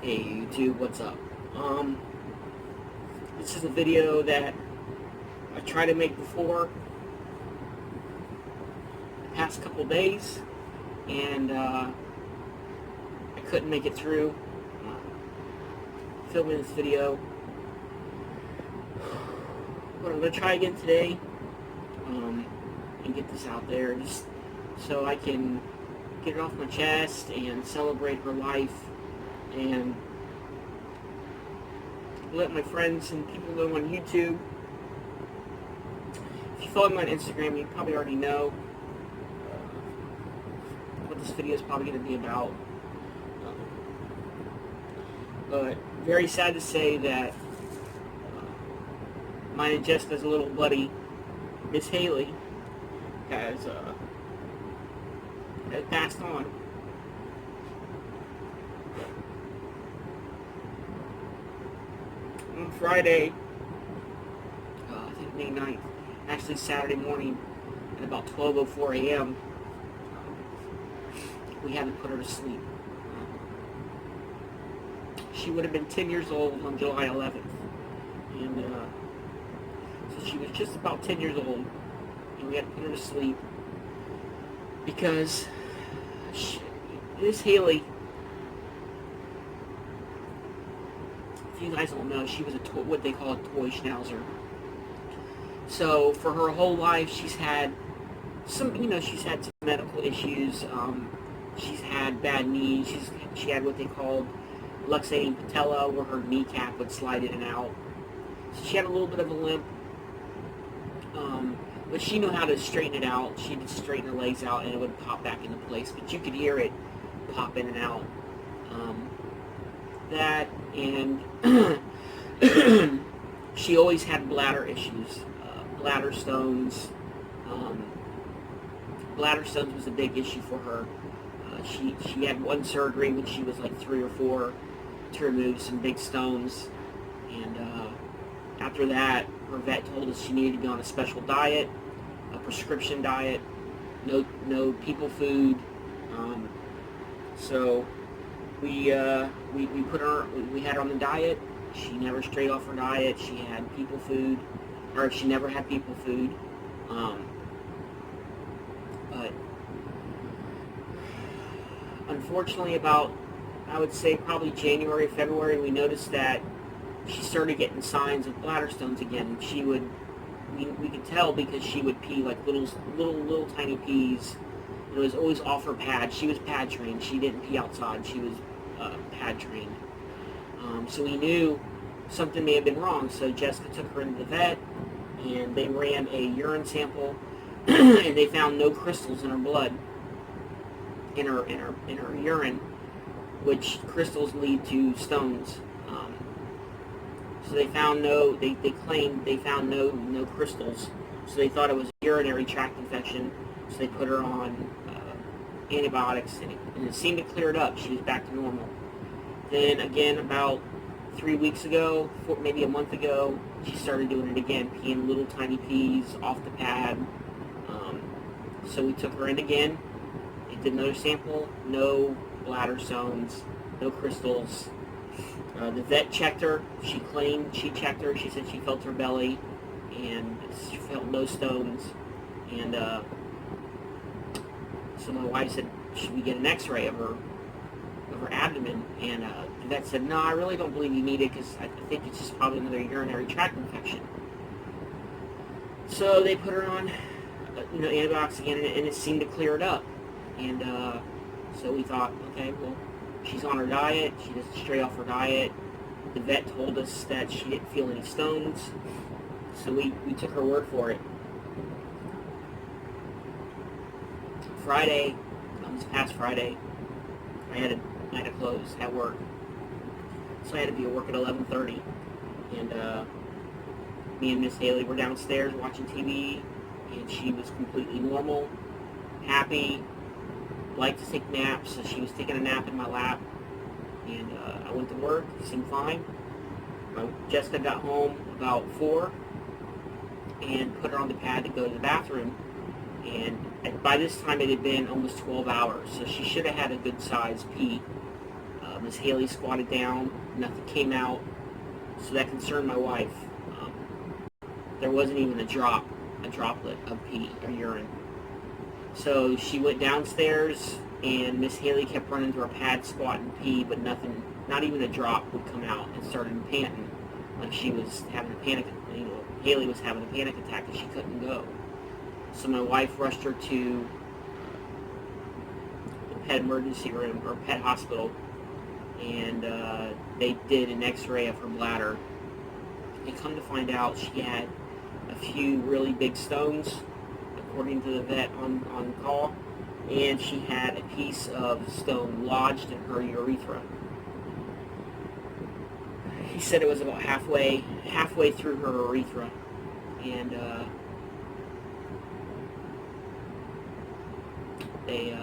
Hey YouTube, what's up? This is a video that I tried to make before the past couple days, and I couldn't make it through filming this video. But I'm going to try again today and get this out there just so I can get it off my chest and celebrate her life and let my friends and people know on YouTube. If you follow me on Instagram, you probably already know what this video is probably going to be about. But very sad to say that mine and Jessica's little buddy, Miss Hailey, has passed on. On Friday, I think May 9th, actually Saturday morning at about 12:04 a.m., we had to put her to sleep. She would have been 10 years old on July 11th, and so she was just about 10 years old, and we had to put her to sleep because Miss Hailey, if you guys don't know, she was what they call a toy schnauzer. So for her whole life, she's had some medical issues. She's had bad knees. She had what they called luxating patella, where her kneecap would slide in and out. So she had a little bit of a limp, but she knew how to straighten it out. She'd just straighten her legs out, and it would pop back into place. But you could hear it pop in and out. That and she always had bladder issues, bladder stones. Bladder stones was a big issue for her. She had one surgery when she was like 3 or 4 to remove some big stones, and after that, her vet told us she needed to be on a special diet, a prescription diet, no people food. So we put her. We had her on the diet. She never strayed off her diet. She had people food, or she never had people food. But unfortunately, about, I would say probably January, February, we noticed that she started getting signs of bladder stones again. She would, we could tell because she would pee like little tiny pees. It was always off her pad. She was pad trained. She didn't pee outside. She was pad trained. So we knew something may have been wrong. So Jessica took her into the vet, and they ran a urine sample, and they found no crystals in her blood, in her urine, which crystals lead to stones. So they found they claimed they found no crystals. So they thought it was a urinary tract infection. So they put her on antibiotics, and it seemed to clear it up. She was back to normal. Then again, about 3 weeks ago, maybe a month ago, she started doing it again, peeing little tiny pees off the pad. So we took her in again. They did another sample, no bladder stones, no crystals. The vet checked her. She claimed she checked her. She said she felt her belly, and she felt no stones. And so my wife said, should we get an x-ray of her abdomen? And the vet said, no, I really don't believe you need it, because I think it's just probably another urinary tract infection. So they put her on antibiotics again, and it seemed to clear it up. And so we thought, okay, well, she's on her diet. She doesn't stray off her diet. The vet told us that she didn't feel any stones, so we took her word for it. Friday, this past Friday, I had to close at work, so I had to be at work at 11:30, and me and Miss Hailey were downstairs watching TV, and she was completely normal, happy, liked to take naps, so she was taking a nap in my lap, and I went to work, seemed fine. Jessica got home about 4, and put her on the pad to go to the bathroom, and by this time it had been almost 12 hours, so she should have had a good size pee Miss Hailey squatted down, nothing came out, so that concerned my wife. There wasn't even a droplet of pee or urine. So she went downstairs, and Miss Hailey kept running to her pad, squat and pee, but nothing, not even a drop would come out, and started panting like she was having a panic. Hailey was having a panic attack and she couldn't go. So my wife rushed her to the pet emergency room or pet hospital, and they did an X-ray of her bladder. And come to find out, she had a few really big stones, according to the vet on call, and she had a piece of stone lodged in her urethra. He said it was about halfway through her urethra, and they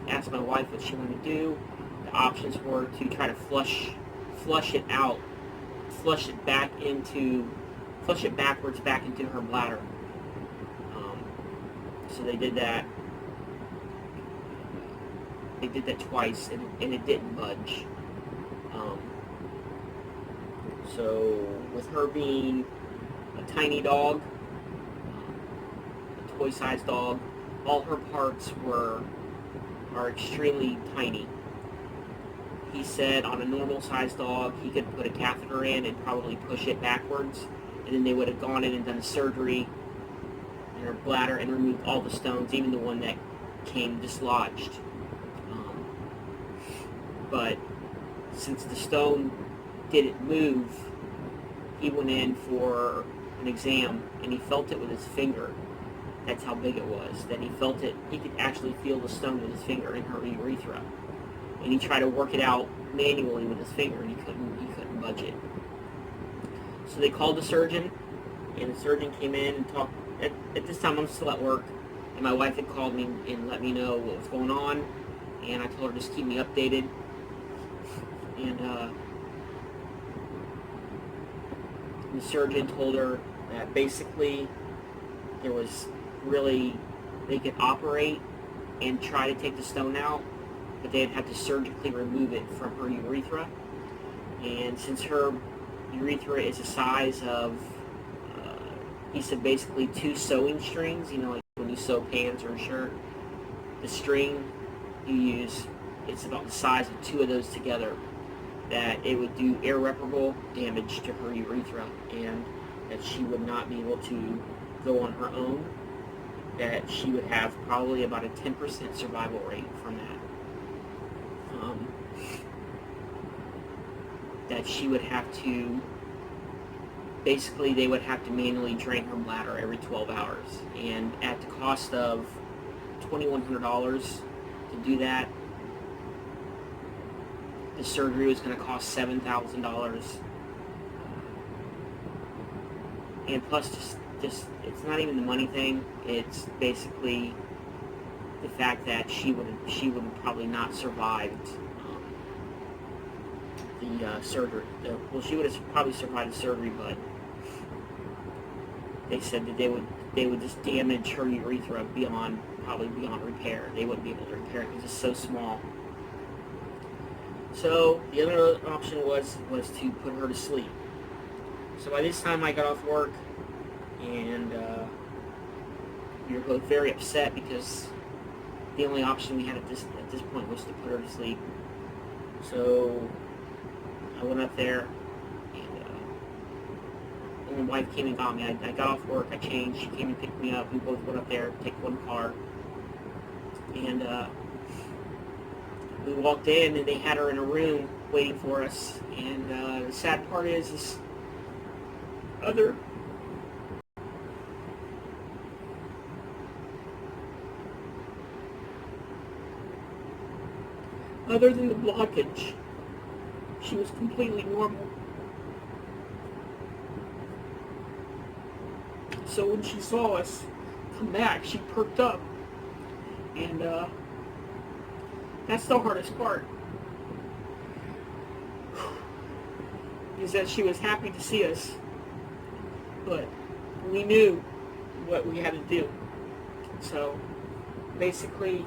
asked my wife what she wanted to do. The options were to try to flush it out, flush it backwards back into her bladder. So they did that. They did that twice, and it didn't budge. So with her being a tiny dog, a toy-sized dog, all her parts are extremely tiny. He said on a normal-sized dog, he could put a catheter in and probably push it backwards, and then they would have gone in and done surgery in her bladder and removed all the stones, even the one that came dislodged. But since the stone didn't move, he went in for an exam, and he felt it with his finger. That's how big it was. That he felt it, he could actually feel the stone with his finger in her urethra. And he tried to work it out manually with his finger, and he couldn't budge it. So they called the surgeon, and the surgeon came in and talked. At this time, I'm still at work, and my wife had called me and let me know what was going on, and I told her just keep me updated. And the surgeon told her that basically there was really, they could operate and try to take the stone out, but they'd have to surgically remove it from her urethra. And since her urethra is the size of, he said basically 2 sewing strings, like when you sew pants or a shirt, the string you use, it's about the size of 2 of those together, that it would do irreparable damage to her urethra, and that she would not be able to go on her own, that she would have probably about a 10% survival rate from that. That she would have to, basically they would have to manually drain her bladder every 12 hours. And at the cost of $2,100 to do that, the surgery was going to cost $7,000. And plus, just it's not even the money thing. It's basically the fact that she would have probably not survived the surgery. Well, she would have probably survived the surgery, but they said that they would just damage her urethra probably beyond repair. They wouldn't be able to repair it because it's so small. So the other option was to put her to sleep. So by this time I got off work, and we were both very upset because the only option we had at this point was to put her to sleep. So I went up there, and my wife came and got me. I got off work, I changed, she came and picked me up. We both went up there, take one car, and we walked in, and they had her in a room waiting for us. And the sad part is other than the blockage, she was completely normal. So when she saw us come back, she perked up, and that's the hardest part, is that she was happy to see us, but we knew what we had to do. So basically,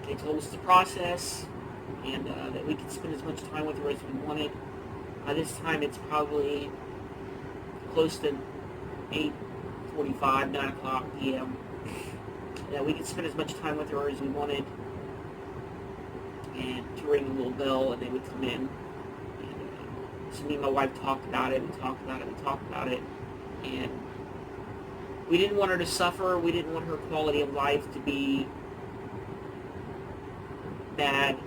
they They told us the process, and that we could spend as much time with her as we wanted. By this time, it's probably close to 8:45, 9 o'clock p.m. That we could spend as much time with her as we wanted, and to ring a little bell, and they would come in. So me and my wife talked about it, and we didn't want her to suffer. We didn't want her quality of life to be bad.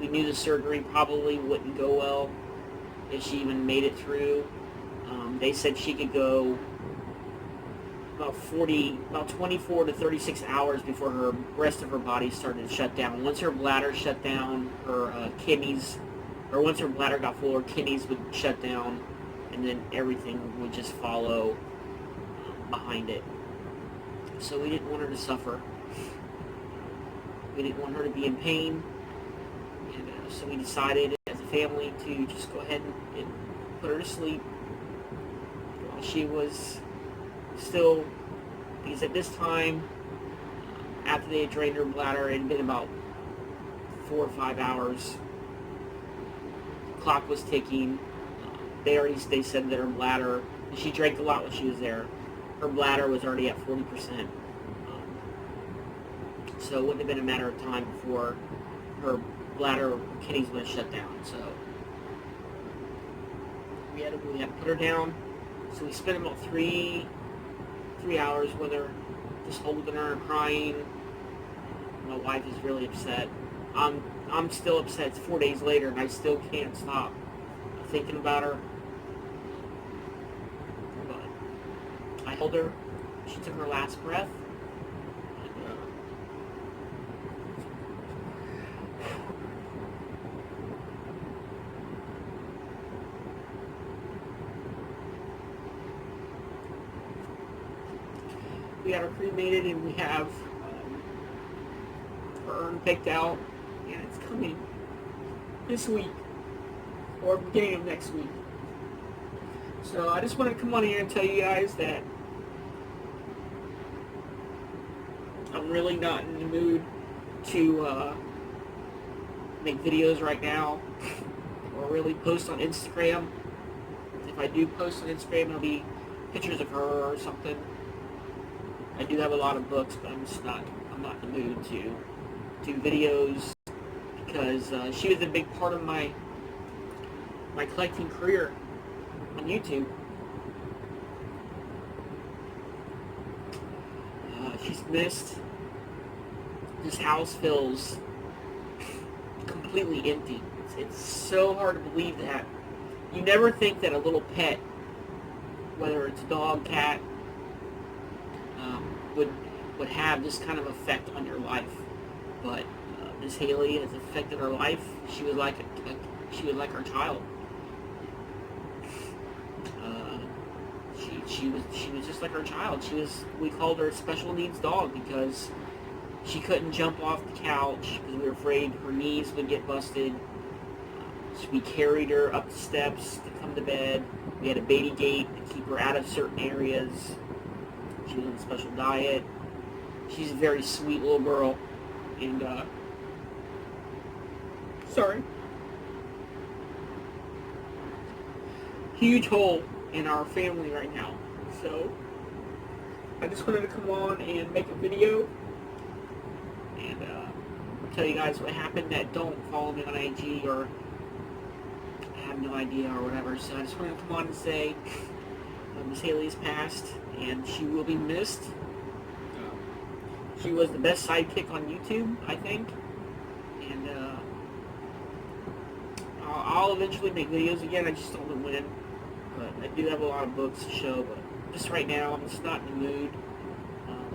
We knew the surgery probably wouldn't go well if she even made it through. They said she could go about 24 to 36 hours before her rest of her body started to shut down. Once her bladder shut down, her kidneys, or once her bladder got full, her kidneys would shut down, and then everything would just follow behind it. So we didn't want her to suffer. We didn't want her to be in pain, and so we decided as a family to just go ahead and put her to sleep while she was still, because at this time, after they had drained her bladder, it had been about 4 or 5 hours. The clock was ticking. They said that her bladder, she drank a lot when she was there. Her bladder was already at 40%. So it wouldn't have been a matter of time before her bladder or kidneys would have shut down. So we had to put her down. So we spent about three hours with her, just holding her and crying. My wife is really upset. I'm still upset. It's 4 days later, and I still can't stop thinking about her. But I held her. She took her last breath. We got her cremated, and we have her urn picked out, and it's coming this week or beginning of next week. So I just wanted to come on here and tell you guys that I'm really not in the mood to make videos right now or really post on Instagram. If I do post on Instagram, it'll be pictures of her or something. I do have a lot of books, but I'm not in the mood to do videos because she was a big part of my collecting career on YouTube. She's missed. This house feels completely empty. It's so hard to believe that. You never think that a little pet, whether it's a dog, cat, would have this kind of effect on your life, but Miss Hailey has affected her life. She was like our child. She was just like our child. We called her a special needs dog because she couldn't jump off the couch because we were afraid her knees would get busted. So we carried her up the steps to come to bed. We had a baby gate to keep her out of certain areas. She was on a special diet. She's a very sweet little girl, and huge hole in our family right now. So I just wanted to come on and make a video and tell you guys what happened. That don't follow me on IG or have no idea or whatever. So I just wanted to come on and say Miss Hailey's passed, and she will be missed. She was the best sidekick on YouTube, I think, and I'll eventually make videos again. I just don't know when, but I do have a lot of books to show. But just right now, I'm just not in the mood.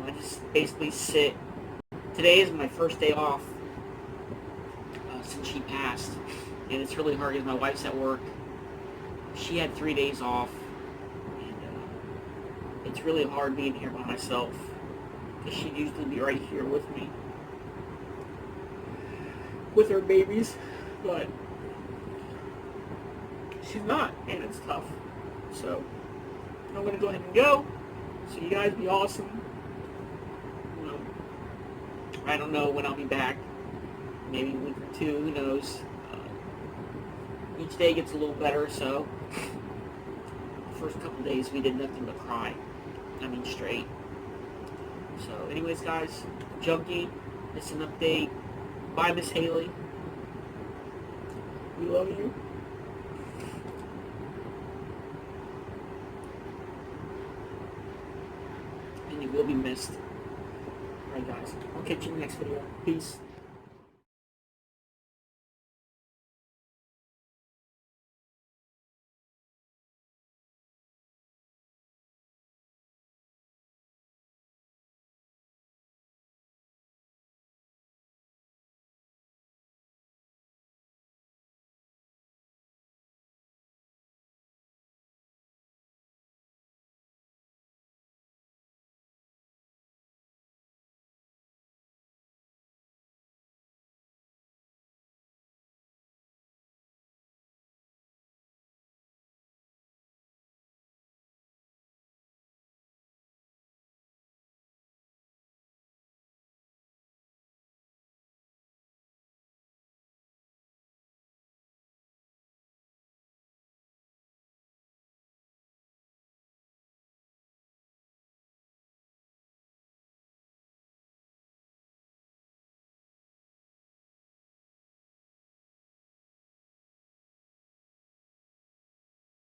I just basically sit. Today is my first day off since she passed, and it's really hard because my wife's at work. She had 3 days off, and it's really hard being here by myself. She'd usually be right here with me, with her babies, but she's not, and it's tough. So I'm going to go ahead and go. So you guys be awesome. I don't know when I'll be back. Maybe a week or two, who knows. Each day gets a little better, so the first couple days we did nothing but cry. I mean, straight. So, anyways, guys, Junkie, it's an update. Bye, Miss Hailey. We love you. And you will be missed. Alright, guys. I'll catch you in the next video. Peace.